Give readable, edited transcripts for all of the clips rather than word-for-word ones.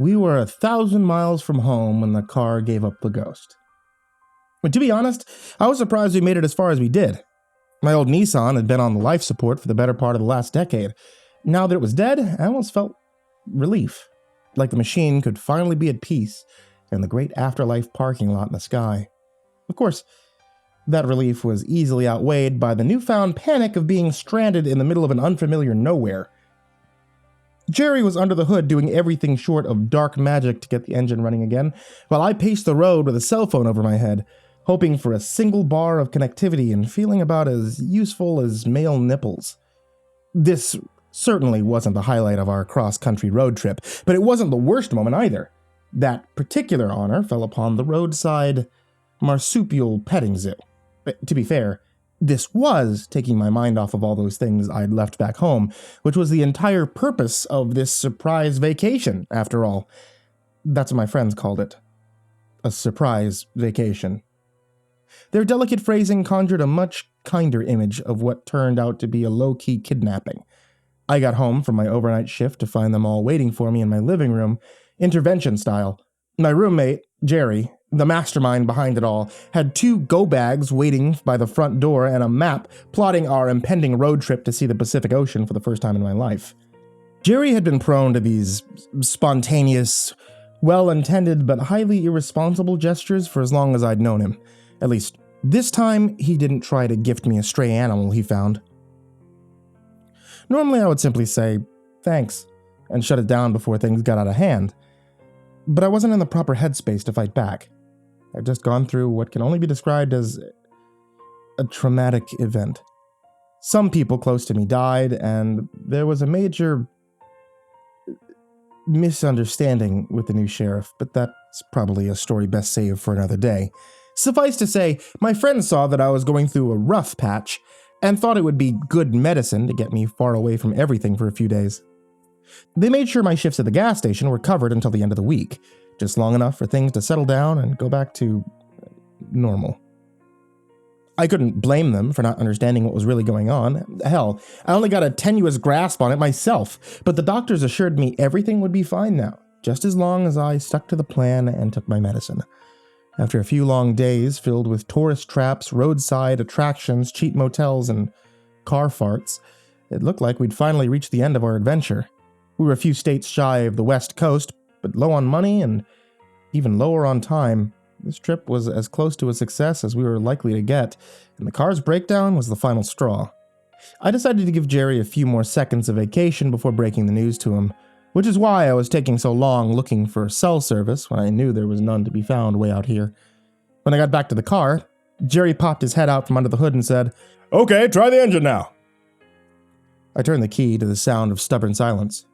We were 1,000 miles from home when the car gave up the ghost. But to be honest, I was surprised we made it as far as we did. My old Nissan had been on life support for the better part of the last decade. Now that it was dead, I almost felt relief, like the machine could finally be at peace in the great afterlife parking lot in the sky. Of course, that relief was easily outweighed by the newfound panic of being stranded in the middle of an unfamiliar nowhere. Jerry was under the hood doing everything short of dark magic to get the engine running again, while I paced the road with a cell phone over my head, hoping for a single bar of connectivity and feeling about as useful as male nipples. This certainly wasn't the highlight of our cross-country road trip, but it wasn't the worst moment either. That particular honor fell upon the roadside marsupial petting zoo. To be fair, this was taking my mind off of all those things I'd left back home, which was the entire purpose of this surprise vacation, after all. That's what my friends called it. A surprise vacation. Their delicate phrasing conjured a much kinder image of what turned out to be a low-key kidnapping. I got home from my overnight shift to find them all waiting for me in my living room, intervention style. My roommate, Jerry, the mastermind behind it all, had 2 go-bags waiting by the front door and a map plotting our impending road trip to see the Pacific Ocean for the first time in my life. Jerry had been prone to these spontaneous, well-intended but highly irresponsible gestures for as long as I'd known him. At least, this time, he didn't try to gift me a stray animal he found. Normally, I would simply say, thanks, and shut it down before things got out of hand. But I wasn't in the proper headspace to fight back. I'd just gone through what can only be described as a traumatic event. Some people close to me died, and there was a major misunderstanding with the new sheriff, but that's probably a story best saved for another day. Suffice to say, my friends saw that I was going through a rough patch, and thought it would be good medicine to get me far away from everything for a few days. They made sure my shifts at the gas station were covered until the end of the week, just long enough for things to settle down and go back to normal. I couldn't blame them for not understanding what was really going on. Hell, I only got a tenuous grasp on it myself, but the doctors assured me everything would be fine now, just as long as I stuck to the plan and took my medicine. After a few long days filled with tourist traps, roadside attractions, cheap motels, and car farts, it looked like we'd finally reached the end of our adventure. We were a few states shy of the West Coast, but low on money and even lower on time. This trip was as close to a success as we were likely to get, and the car's breakdown was the final straw. I decided to give Jerry a few more seconds of vacation before breaking the news to him, which is why I was taking so long looking for cell service when I knew there was none to be found way out here. When I got back to the car, Jerry popped his head out from under the hood and said, "Okay, try the engine now." I turned the key to the sound of stubborn silence.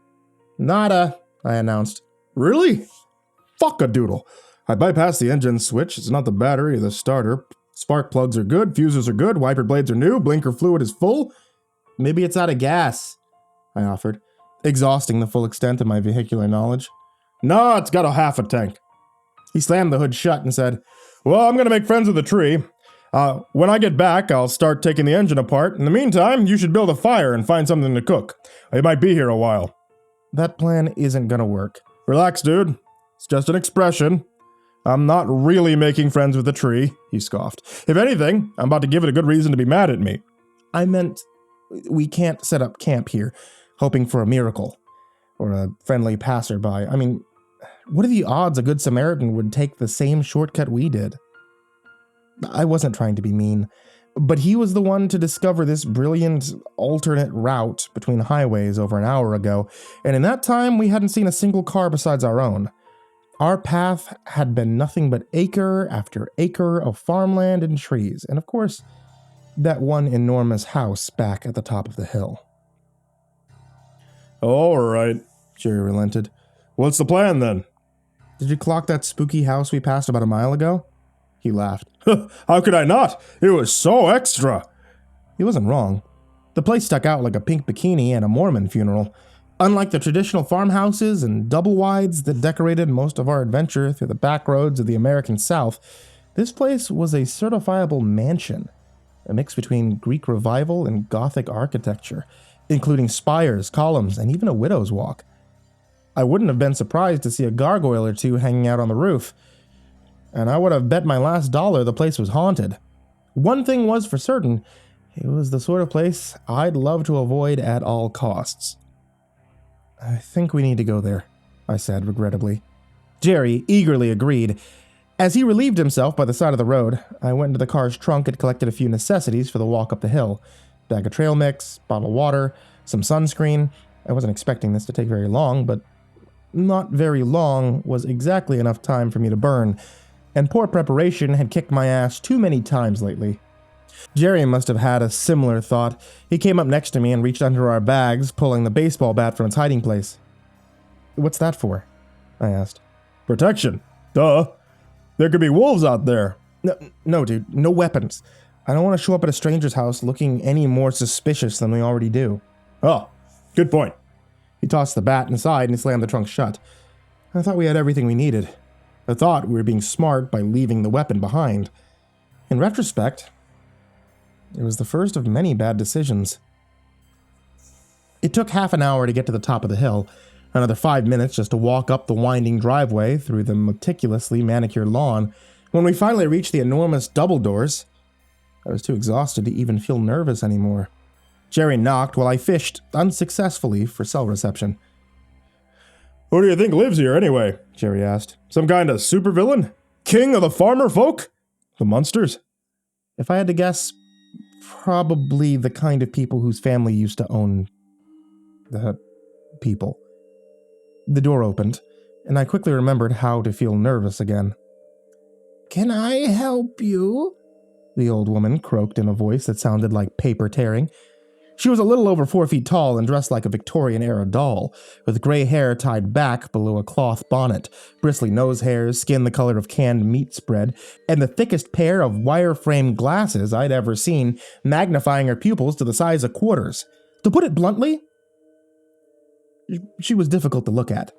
"Nada," I announced. "Really? Fuck a doodle. I bypassed the engine switch. It's not the battery or the starter. Spark plugs are good, fuses are good, wiper blades are new, blinker fluid is full. Maybe it's out of gas," I offered, exhausting the full extent of my vehicular knowledge. "No, it's got a half a tank." He slammed the hood shut and said, "Well, I'm going to make friends with the tree. When I get back, I'll start taking the engine apart. In the meantime, you should build a fire and find something to cook. I might be here a while." "That plan isn't going to work." "Relax, dude. It's just an expression. I'm not really making friends with the tree," he scoffed. "If anything, I'm about to give it a good reason to be mad at me." "I meant, we can't set up camp here, hoping for a miracle, or a friendly passerby. I mean, what are the odds a good Samaritan would take the same shortcut we did?" I wasn't trying to be mean, but he was the one to discover this brilliant alternate route between highways over an hour ago, and in that time we hadn't seen a single car besides our own. Our path had been nothing but acre after acre of farmland and trees, and of course, that one enormous house back at the top of the hill. "All right," Jerry relented. "What's the plan then?" "Did you clock that spooky house we passed about a mile ago?" He laughed. "How could I not? It was so extra." He wasn't wrong. The place stuck out like a pink bikini at a Mormon funeral. Unlike the traditional farmhouses and double-wides that decorated most of our adventure through the back roads of the American South, this place was a certifiable mansion, a mix between Greek Revival and Gothic architecture, including spires, columns, and even a widow's walk. I wouldn't have been surprised to see a gargoyle or two hanging out on the roof. And I would have bet my last dollar the place was haunted. One thing was for certain, it was the sort of place I'd love to avoid at all costs. I think we need to go there, I said regrettably. Jerry eagerly agreed. As he relieved himself by the side of the road, I went into the car's trunk and collected a few necessities for the walk up the hill. Bag of trail mix, bottled water, some sunscreen. I wasn't expecting this to take very long, but not very long was exactly enough time for me to burn, and poor preparation had kicked my ass too many times lately. Jerry must have had a similar thought. He came up next to me and reached under our bags, pulling the baseball bat from its hiding place. "What's that for?" I asked. "Protection. Duh. There could be wolves out there." No, dude. No weapons. I don't want to show up at a stranger's house looking any more suspicious than we already do. "Oh, good point." He tossed the bat inside and slammed the trunk shut. I thought we had everything we needed. I thought we were being smart by leaving the weapon behind. In retrospect, it was the first of many bad decisions. It took half an hour to get to the top of the hill, another 5 minutes just to walk up the winding driveway through the meticulously manicured lawn. When we finally reached the enormous double doors, I was too exhausted to even feel nervous anymore. Jerry knocked while I fished, unsuccessfully, for cell reception. "Who do you think lives here anyway?" Jerry asked. "Some kind of supervillain? King of the farmer folk? The Munsters?" If I had to guess, probably the kind of people whose family used to own the people. The door opened, and I quickly remembered how to feel nervous again. "Can I help you?" the old woman croaked in a voice that sounded like paper tearing. She was a little over 4 feet tall and dressed like a Victorian-era doll, with gray hair tied back below a cloth bonnet, bristly nose hairs, skin the color of canned meat spread, and the thickest pair of wire-frame glasses I'd ever seen, magnifying her pupils to the size of quarters. To put it bluntly, she was difficult to look at.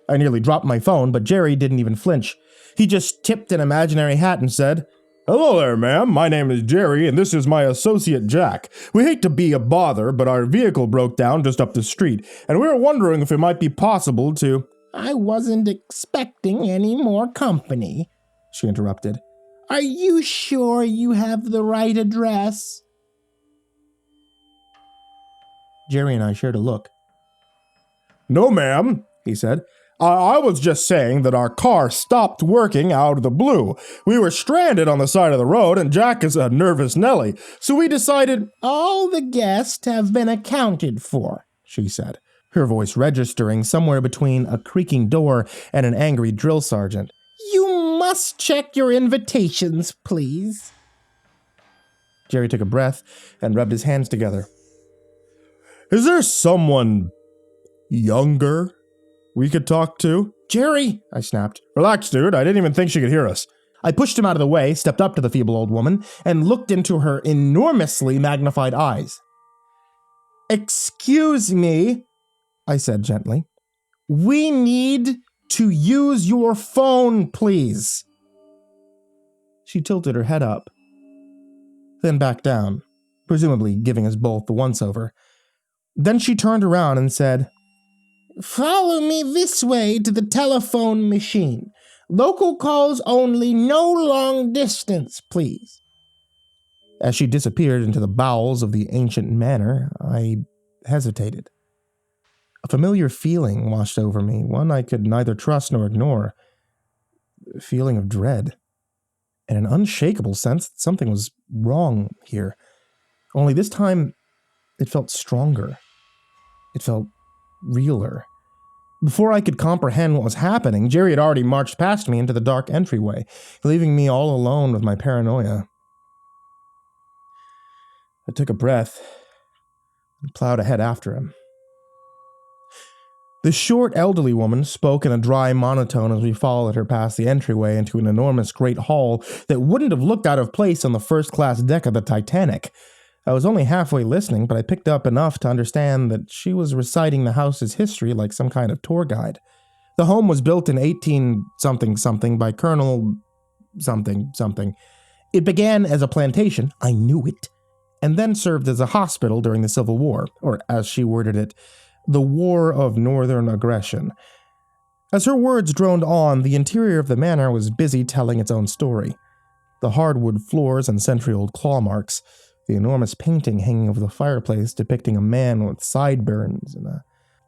I nearly dropped my phone, but Jerry didn't even flinch. He just tipped an imaginary hat and said, "Hello there, ma'am. My name is Jerry, and this is my associate Jack. We hate to be a bother, but our vehicle broke down just up the street, and we were wondering if it might be possible to—" "I wasn't expecting any more company," she interrupted. "Are you sure you have the right address?" Jerry and I shared a look. "No, ma'am," he said. I was just saying that our car stopped working out of the blue. We were stranded on the side of the road, and Jack is a nervous Nelly, so we decided—" "All the guests have been accounted for," she said, her voice registering somewhere between a creaking door and an angry drill sergeant. "You must check your invitations, please." Jerry took a breath and rubbed his hands together. "Is there someone younger we could talk to?" "Jerry!" I snapped. "Relax, dude. I didn't even think she could hear us." I pushed him out of the way, stepped up to the feeble old woman, and looked into her enormously magnified eyes. "Excuse me," I said gently. "We need to use your phone, please." She tilted her head up, then back down, presumably giving us both the once-over. Then she turned around and said, "Follow me this way to the telephone machine. Local calls only, no long distance, please." As she disappeared into the bowels of the ancient manor, I hesitated. A familiar feeling washed over me, one I could neither trust nor ignore. A feeling of dread, and an unshakable sense that something was wrong here. Only this time, it felt stronger. It felt realer. Before I could comprehend what was happening, Jerry had already marched past me into the dark entryway, leaving me all alone with my paranoia. I took a breath and plowed ahead after him. The short, elderly woman spoke in a dry monotone as we followed her past the entryway into an enormous great hall that wouldn't have looked out of place on the first-class deck of the Titanic. I was only halfway listening, but I picked up enough to understand that she was reciting the house's history like some kind of tour guide. The home was built in 18-something-something by Colonel something-something. It began as a plantation, I knew it, and then served as a hospital during the Civil War, or as she worded it, The War of Northern Aggression. As her words droned on, the interior of the manor was busy telling its own story. The hardwood floors and century-old claw marks, the enormous painting hanging over the fireplace depicting a man with sideburns and a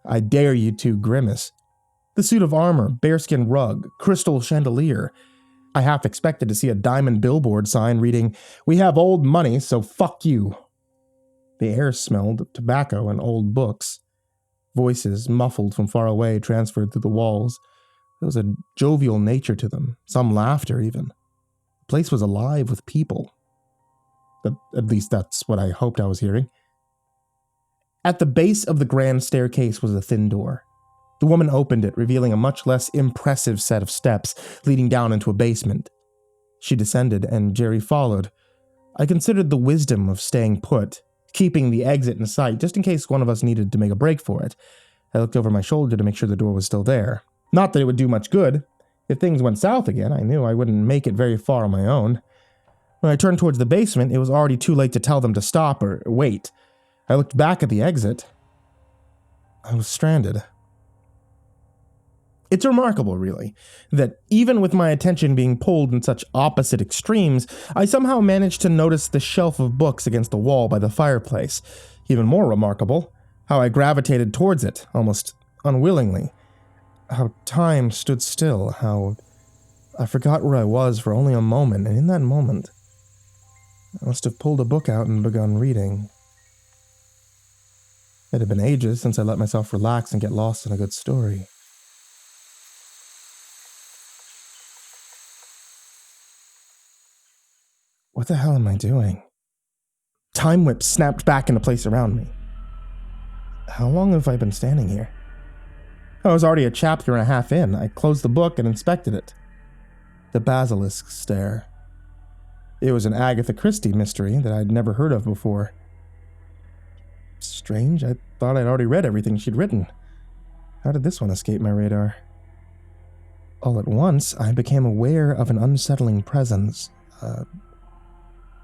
"I dare you to" grimace. The suit of armor, bearskin rug, crystal chandelier. I half expected to see a diamond billboard sign reading, "We have old money, so fuck you." The air smelled of tobacco and old books. Voices, muffled from far away, transferred through the walls. There was a jovial nature to them, some laughter even. The place was alive with people. At least that's what I hoped I was hearing. At the base of the grand staircase was a thin door. The woman opened it, revealing a much less impressive set of steps leading down into a basement. She descended, and Jerry followed. I considered the wisdom of staying put, keeping the exit in sight just in case one of us needed to make a break for it. I looked over my shoulder to make sure the door was still there. Not that it would do much good. If things went south again, I knew I wouldn't make it very far on my own. When I turned towards the basement, it was already too late to tell them to stop or wait. I looked back at the exit. I was stranded. It's remarkable, really, that even with my attention being pulled in such opposite extremes, I somehow managed to notice the shelf of books against the wall by the fireplace. Even more remarkable, how I gravitated towards it, almost unwillingly. How time stood still, how I forgot where I was for only a moment, and in that moment, I must have pulled a book out and begun reading. It had been ages since I let myself relax and get lost in a good story. What the hell am I doing? Time whip snapped back into place around me. How long have I been standing here? I was already a chapter and a half in. I closed the book and inspected it. The basilisk stare. It was an Agatha Christie mystery that I'd never heard of before. Strange, I thought I'd already read everything she'd written. How did this one escape my radar? All at once, I became aware of an unsettling presence, a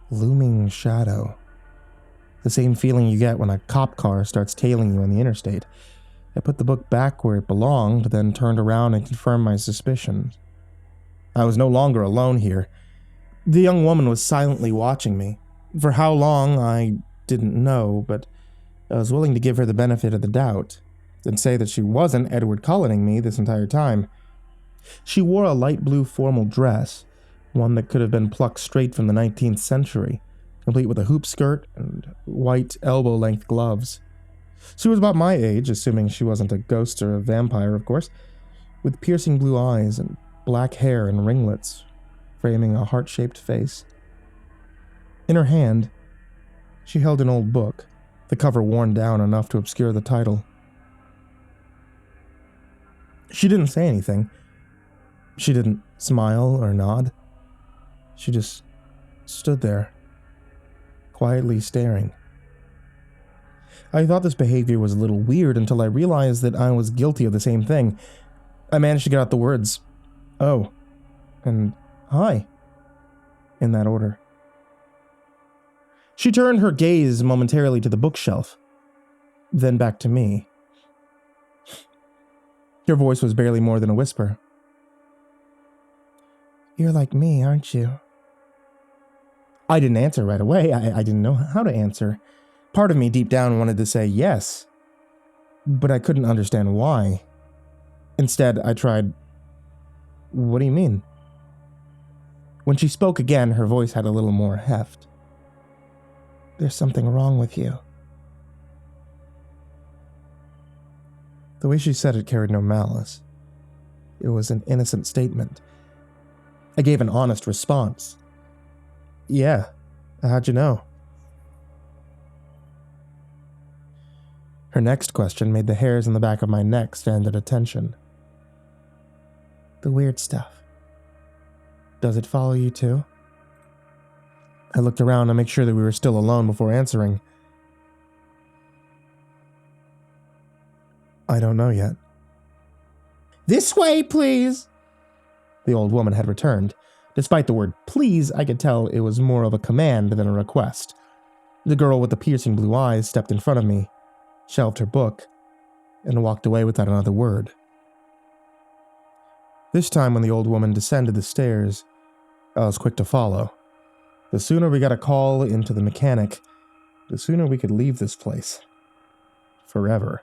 looming shadow. The same feeling you get when a cop car starts tailing you on the interstate. I put the book back where it belonged, then turned around and confirmed my suspicions. I was no longer alone here. The young woman was silently watching me. For how long, I didn't know, but I was willing to give her the benefit of the doubt, and say that she wasn't Edward Cullening me this entire time. She wore a light blue formal dress, one that could have been plucked straight from the 19th century, complete with a hoop skirt and white elbow-length gloves. She was about my age, assuming she wasn't a ghost or a vampire, of course, with piercing blue eyes and black hair and ringlets, framing a heart-shaped face. In her hand, she held an old book, the cover worn down enough to obscure the title. She didn't say anything. She didn't smile or nod. She just stood there, quietly staring. I thought this behavior was a little weird until I realized that I was guilty of the same thing. I managed to get out the words, "Oh," and "Hi," in that order. She turned her gaze momentarily to the bookshelf, then back to me. Her voice was barely more than a whisper. "You're like me, aren't you?" I didn't answer right away. I didn't know how to answer. Part of me deep down wanted to say yes, but I couldn't understand why. Instead, I tried, "What do you mean?" When she spoke again, her voice had a little more heft. "There's something wrong with you." The way she said it carried no malice. It was an innocent statement. I gave an honest response. "Yeah, how'd you know?" Her next question made the hairs on the back of my neck stand at attention. "The weird stuff. Does it follow you too?" I looked around to make sure that we were still alone before answering. "I don't know yet." "This way, please!" The old woman had returned. Despite the word please, I could tell it was more of a command than a request. The girl with the piercing blue eyes stepped in front of me, shelved her book, and walked away without another word. This time when the old woman descended the stairs, I was quick to follow. The sooner we got a call into the mechanic, the sooner we could leave this place. Forever.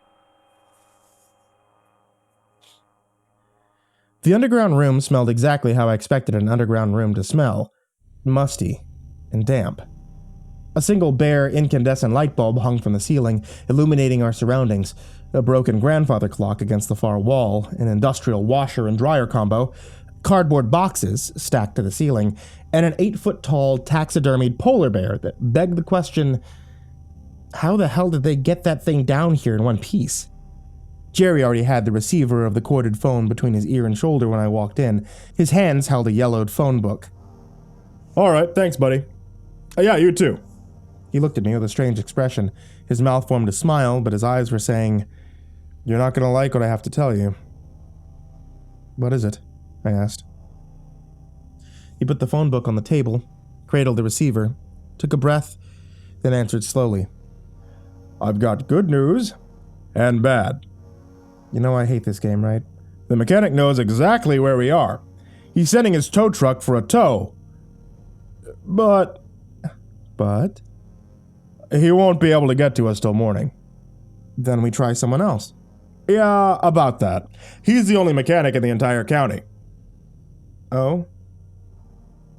The underground room smelled exactly how I expected an underground room to smell. Musty and damp. A single bare incandescent light bulb hung from the ceiling, illuminating our surroundings. A broken grandfather clock against the far wall, an industrial washer and dryer combo, cardboard boxes stacked to the ceiling, and an 8-foot-tall taxidermied polar bear that begged the question, how the hell did they get that thing down here in one piece? Jerry already had the receiver of the corded phone between his ear and shoulder when I walked in. His hands held a yellowed phone book. All right, thanks, buddy. Yeah, you too. He looked at me with a strange expression. His mouth formed a smile, but his eyes were saying, "You're not going to like what I have to tell you." "What is it?" I asked. He put the phone book on the table, cradled the receiver, took a breath, then answered slowly. "I've got good news and bad." You know I hate this game, right? "The mechanic knows exactly where we are. He's sending his tow truck for a tow. But he won't be able to get to us till morning." "Then we try someone else." "Yeah, about that. He's the only mechanic in the entire county." "Oh?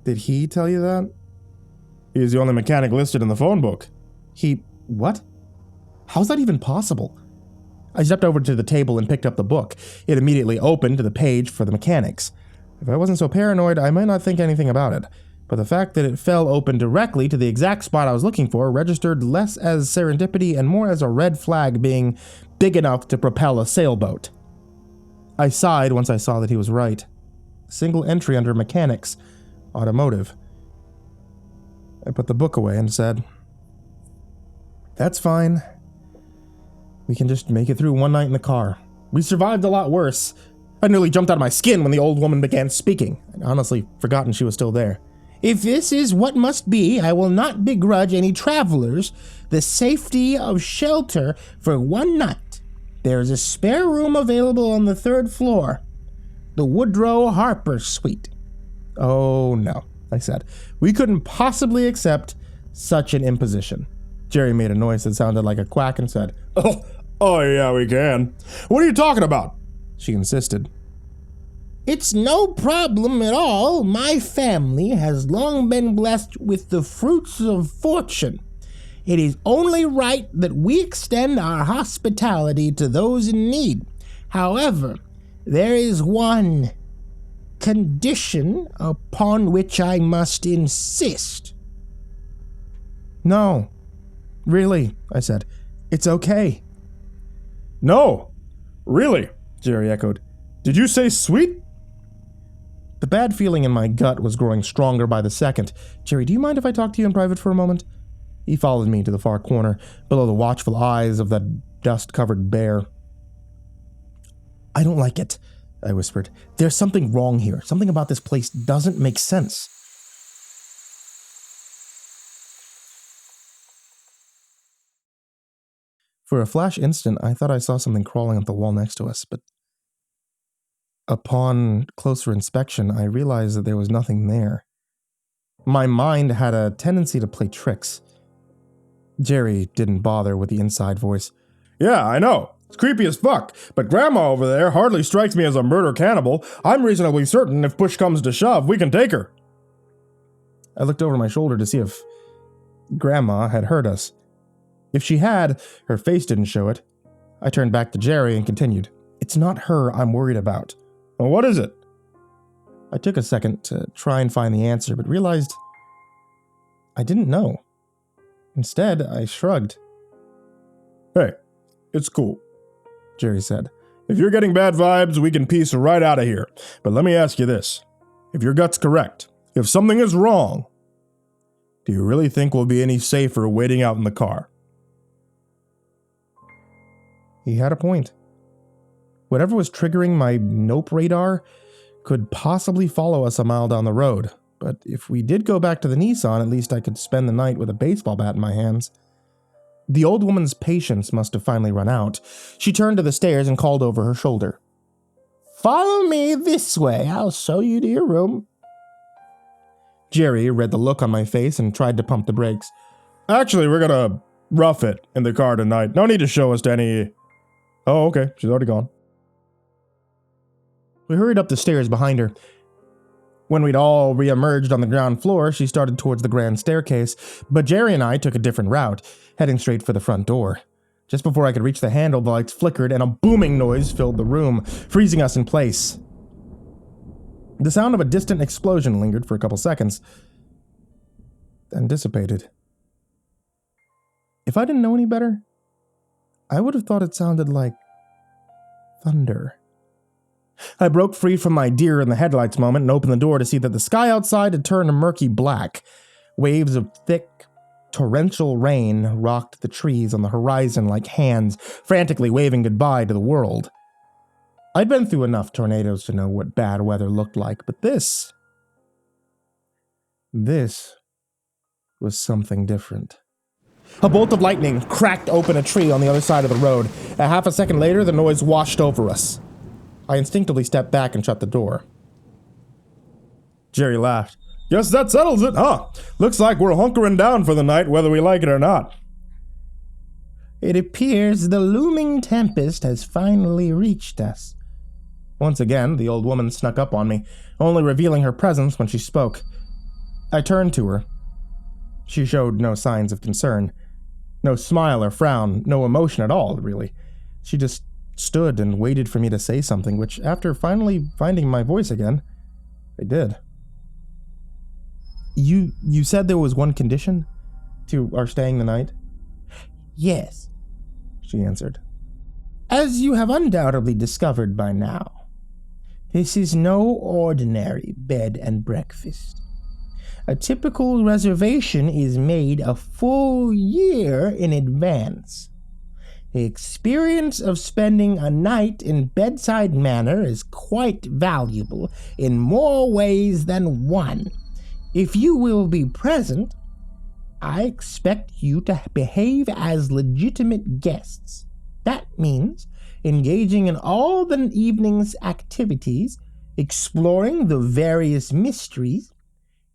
Did he tell you that?" "He's the only mechanic listed in the phone book." What? How's that even possible?" I stepped over to the table and picked up the book. It immediately opened to the page for the mechanics. If I wasn't so paranoid, I might not think anything about it. But the fact that it fell open directly to the exact spot I was looking for registered less as serendipity and more as a red flag being big enough to propel a sailboat. I sighed once I saw that he was right. A single entry under mechanics, automotive. I put the book away and said, "That's fine. We can just make it through one night in the car. We survived a lot worse. I nearly jumped out of my skin when the old woman began speaking. I'd honestly forgotten she was still there. If this is what must be, I will not begrudge any travelers the safety of shelter for one night. There is a spare room available on the 3rd floor. The Woodrow Harper Suite." "Oh, no," I said. "We couldn't possibly accept such an imposition." Jerry made a noise that sounded like a quack and said, Oh, yeah, we can. What are you talking about?" She insisted. "It's no problem at all. My family has long been blessed with the fruits of fortune. It is only right that we extend our hospitality to those in need. However, there is one condition upon which I must insist." "No. Really," I said. "It's okay." "No. Really," Jerry echoed. "Did you say sweet?" The bad feeling in my gut was growing stronger by the second. "Jerry, do you mind if I talk to you in private for a moment?" He followed me to the far corner, below the watchful eyes of that dust-covered bear. "I don't like it," I whispered. "There's something wrong here. Something about this place doesn't make sense." For a flash instant, I thought I saw something crawling up the wall next to us, but upon closer inspection, I realized that there was nothing there. My mind had a tendency to play tricks. Jerry didn't bother with the inside voice. "Yeah, I know. It's creepy as fuck, but Grandma over there hardly strikes me as a murder cannibal. I'm reasonably certain if push comes to shove, we can take her." I looked over my shoulder to see if Grandma had heard us. If she had, her face didn't show it. I turned back to Jerry and continued. "It's not her I'm worried about." "Well, what is it?" I took a second to try and find the answer, but realized I didn't know. Instead, I shrugged. "Hey, it's cool," Jerry said. "If you're getting bad vibes, we can piece right out of here. But let me ask you this. If your gut's correct, if something is wrong, do you really think we'll be any safer waiting out in the car?" He had a point. Whatever was triggering my nope radar could possibly follow us a mile down the road, but if we did go back to the Nissan, at least I could spend the night with a baseball bat in my hands. The old woman's patience must have finally run out. She turned to the stairs and called over her shoulder. Follow me this way. I'll show you to your room. Jerry read the look on my face and tried to pump the brakes. Actually, we're gonna rough it in the car tonight. No need to show us to any... Oh, okay. She's already gone. We hurried up the stairs behind her. When we'd all re-emerged on the ground floor, she started towards the grand staircase, but Jerry and I took a different route, heading straight for the front door. Just before I could reach the handle, the lights flickered and a booming noise filled the room, freezing us in place. The sound of a distant explosion lingered for a couple seconds, then dissipated. If I didn't know any better, I would have thought it sounded like thunder. I broke free from my deer in the headlights moment and opened the door to see that the sky outside had turned a murky black. Waves of thick, torrential rain rocked the trees on the horizon like hands, frantically waving goodbye to the world. I'd been through enough tornadoes to know what bad weather looked like, but this was something different. A bolt of lightning cracked open a tree on the other side of the road. A half a second later, the noise washed over us. I instinctively stepped back and shut the door. Jerry laughed. Guess that settles it, huh? Looks like we're hunkering down for the night, whether we like it or not. It appears the looming tempest has finally reached us. Once again, the old woman snuck up on me, only revealing her presence when she spoke. I turned to her. She showed no signs of concern. No smile or frown, no emotion at all, really. She just stood and waited for me to say something, which, after finally finding my voice again, I did. You said there was one condition to our staying the night? Yes, she answered. As you have undoubtedly discovered by now, this is no ordinary bed and breakfast. A typical reservation is made a full year in advance. The experience of spending a night in Bedside Manor is quite valuable in more ways than one. If you will be present, I expect you to behave as legitimate guests. That means engaging in all the evening's activities, exploring the various mysteries,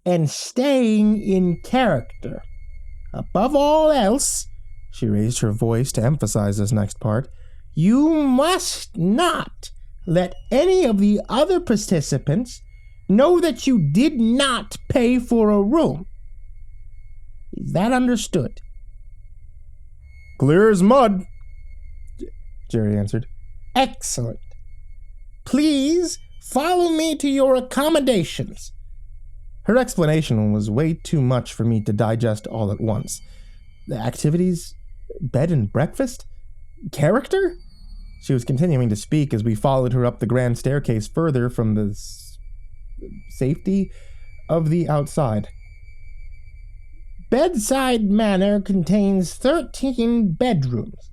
and staying in character. Above all else, she raised her voice to emphasize this next part, you must not let any of the other participants know that you did not pay for a room. Is that understood? Clear as mud, Jerry answered. Excellent. Please follow me to your accommodations. Her explanation was way too much for me to digest all at once. The activities? Bed and breakfast? Character? She was continuing to speak as we followed her up the grand staircase further from the safety of the outside. Bedside Manor contains 13 bedrooms,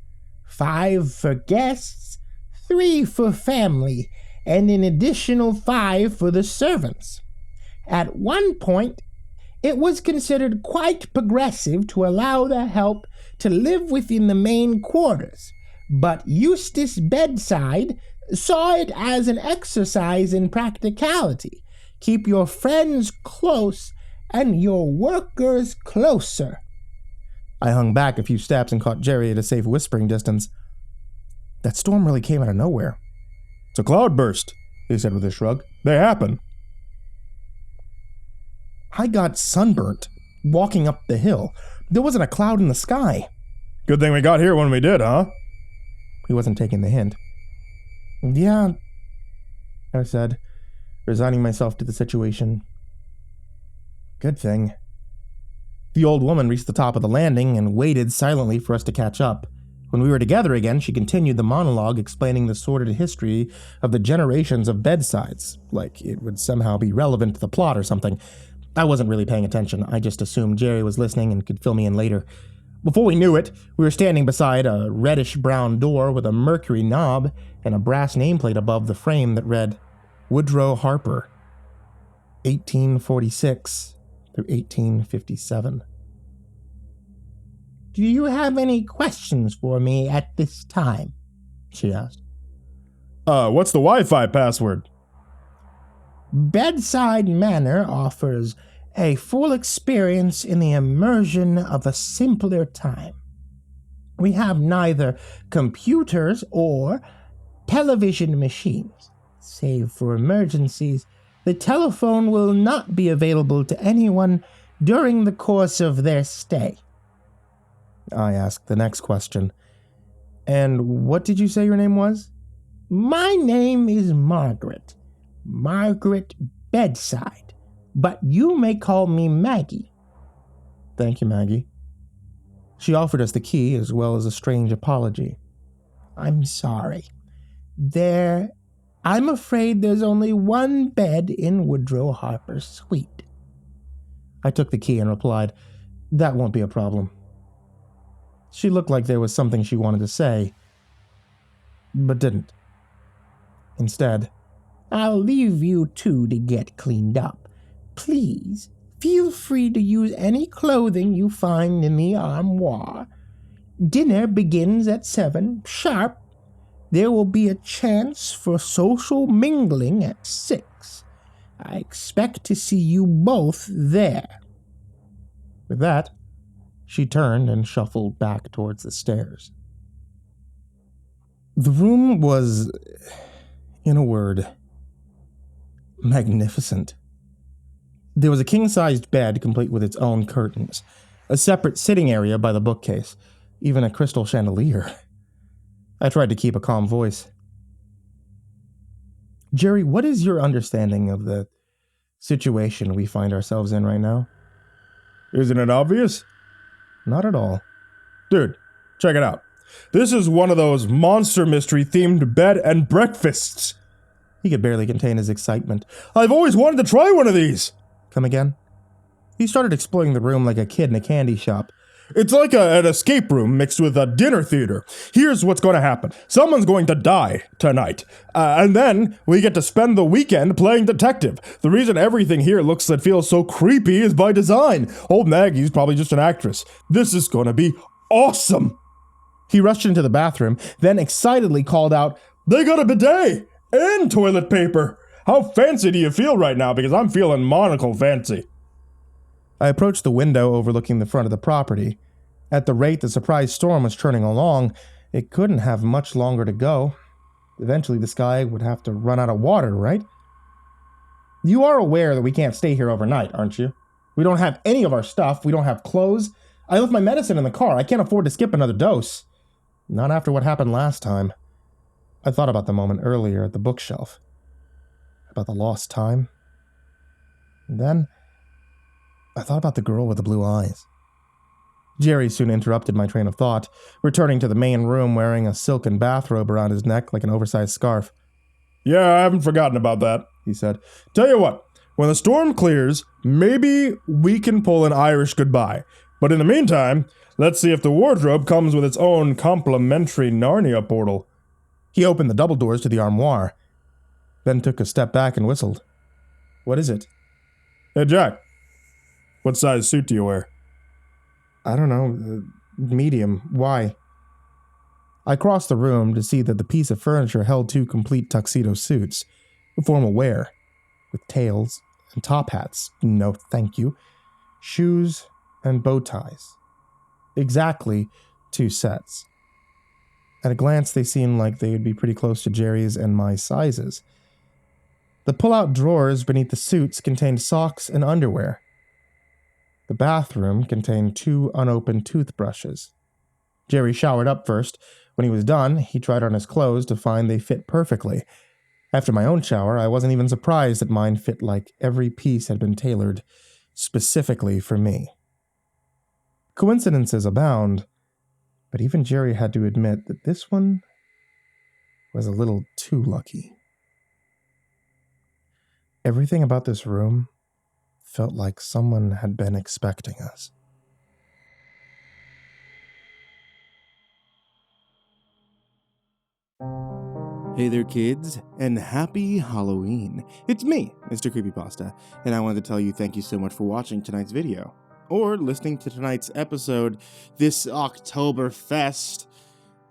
5 for guests, 3 for family, and an additional 5 for the servants. At one point, it was considered quite progressive to allow the help to live within the main quarters, but Eustace Bedside saw it as an exercise in practicality. Keep your friends close and your workers closer. I hung back a few steps and caught Jerry at a safe whispering distance. That storm really came out of nowhere. It's a cloudburst, he said with a shrug. They happen. I got sunburnt walking up the hill. There wasn't a cloud in the sky. Good thing we got here when we did, huh? He wasn't taking the hint. Yeah, I said, resigning myself to the situation. Good thing. The old woman reached the top of the landing and waited silently for us to catch up. When we were together again, she continued the monologue explaining the sordid history of the generations of bedsides, like it would somehow be relevant to the plot or something. I wasn't really paying attention. I just assumed Jerry was listening and could fill me in later. Before we knew it, we were standing beside a reddish-brown door with a mercury knob and a brass nameplate above the frame that read, Woodrow Harper, 1846 through 1857. Do you have any questions for me at this time? She asked. What's the Wi-Fi password? Bedside Manor offers a full experience in the immersion of a simpler time. We have neither computers or television machines. Save for emergencies, the telephone will not be available to anyone during the course of their stay. I asked the next question. And what did you say your name was? My name is Margaret. Margaret Bedside. But you may call me Maggie. Thank you, Maggie. She offered us the key as well as a strange apology. I'm sorry. I'm afraid there's only one bed in Woodrow Harper's suite. I took the key and replied, that won't be a problem. She looked like there was something she wanted to say, but didn't. Instead, I'll leave you two to get cleaned up. Please, feel free to use any clothing you find in the armoire. Dinner begins at 7 sharp. There will be a chance for social mingling at 6. I expect to see you both there. With that, she turned and shuffled back towards the stairs. The room was, in a word, magnificent. There was a king-sized bed complete with its own curtains, a separate sitting area by the bookcase, even a crystal chandelier. I tried to keep a calm voice. Jerry, what is your understanding of the situation we find ourselves in right now? Isn't it obvious? Not at all. Dude, check it out. This is one of those monster mystery themed bed and breakfasts. He could barely contain his excitement. I've always wanted to try one of these. Come again? He started exploring the room like a kid in a candy shop. It's like an escape room mixed with a dinner theater. Here's what's going to happen. Someone's going to die tonight. And then we get to spend the weekend playing detective. The reason everything here looks and feels so creepy is by design. Old Maggie's probably just an actress. This is going to be awesome. He rushed into the bathroom, then excitedly called out, They got a bidet and toilet paper. How fancy do you feel right now? Because I'm feeling monocle fancy. I approached the window overlooking the front of the property. At the rate the surprise storm was churning along, it couldn't have much longer to go. Eventually the sky would have to run out of water, right? You are aware that we can't stay here overnight, aren't you? We don't have any of our stuff. We don't have clothes. I left my medicine in the car. I can't afford to skip another dose. Not after what happened last time. I thought about the moment earlier at the bookshelf. About the lost time. And then I thought about the girl with the blue eyes. Jerry soon interrupted my train of thought, returning to the main room wearing a silken bathrobe around his neck like an oversized scarf. Yeah, I haven't forgotten about that, he said. Tell you what, when the storm clears, maybe we can pull an Irish goodbye. But in the meantime, let's see if the wardrobe comes with its own complimentary Narnia portal. He opened the double doors to the armoire, then took a step back and whistled. What is it? Hey, Jack. What size suit do you wear? I don't know. Medium. Why? I crossed the room to see that the piece of furniture held 2 complete tuxedo suits, formal wear, with tails and top hats. No, thank you. Shoes and bow ties. Exactly 2 sets. At a glance, they seemed like they would be pretty close to Jerry's and my sizes. The pull-out drawers beneath the suits contained socks and underwear. The bathroom contained 2 unopened toothbrushes. Jerry showered up first. When he was done, he tried on his clothes to find they fit perfectly. After my own shower, I wasn't even surprised that mine fit like every piece had been tailored specifically for me. Coincidences abound, but even Jerry had to admit that this one was a little too lucky. Everything about this room felt like someone had been expecting us. Hey there, kids, and happy Halloween. It's me, MrCreepyPasta, and I wanted to tell you thank you so much for watching tonight's video. or listening to tonight's episode, this Oktoberfest,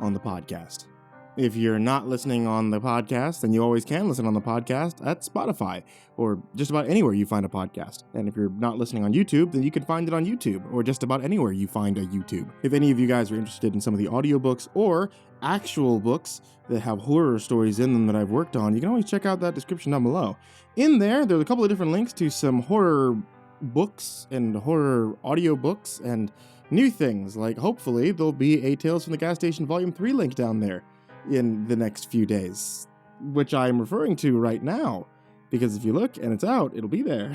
on the podcast. If you're not listening on the podcast, then you always can listen on the podcast at Spotify, or just about anywhere you find a podcast. And if you're not listening on YouTube, then you can find it on YouTube, or just about anywhere you find a YouTube. If any of you guys are interested in some of the audiobooks or actual books that have horror stories in them that I've worked on, you can always check out that description down below. In there's a couple of different links to some horror books and horror audiobooks and new things, like hopefully there'll be a Tales from the Gas Station Volume 3 link down there in the next few days, which I'm referring to right now, because if you look and it's out, it'll be there.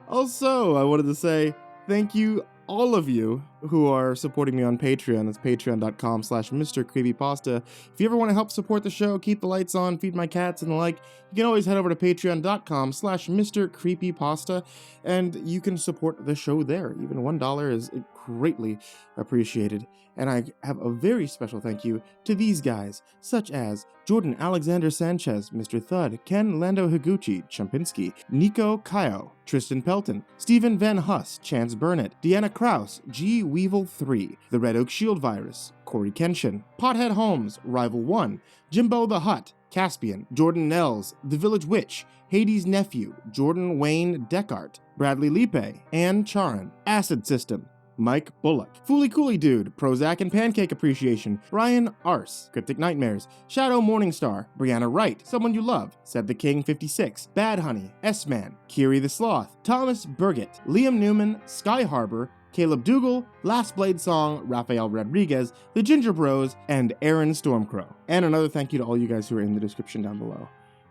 Also, I wanted to say thank you, all of you who are supporting me on Patreon. It's patreon.com/MrCreepyPasta. If you ever want to help support the show, keep the lights on, feed my cats and the like, you can always head over to patreon.com/MrCreepyPasta, and you can support the show there. Even $1 is greatly appreciated. And I have a very special thank you to these guys, such as Jordan Alexander Sanchez, Mr. Thud, Ken Lando Higuchi, Chompski, Nico Kaeo, Tristain Pelton, Stephen VanHuss, Chance Burnett, Deanna Kraus, G. Weevil 3, TheRedOakShieldVirus, CoryxKenshin, Pothead Holmes, Rival 1, JimboTheHutt, Caspian, Jordan Nells, The Village Witch, Hades' Nephew, Jordan Wayne Deckard, Bradley Leipe, Ann Charan, Acid System, Mike Bullock, Fooly Cooly Dude, Prozac and Pancake Appreciation, Ryan Arse, Cryptic Nightmares, Shadow Morningstar, Brianna Wright, Someone You Love, Said the King 56, Bad Honey, S-Man, Kiri the Sloth, Thomas Burgett, Liam Newman, Sky Harbor, Caleb Dougal, Last Blade Song, Rafael Rodriguez, The Ginger Bros, and Aaron Stormcrow. And another thank you to all you guys who are in the description down below.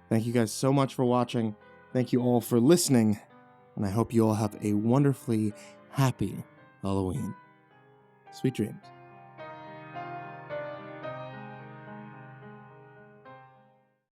Thank you guys so much for watching. Thank you all for listening. And I hope you all have a wonderfully happy Halloween. Sweet dreams.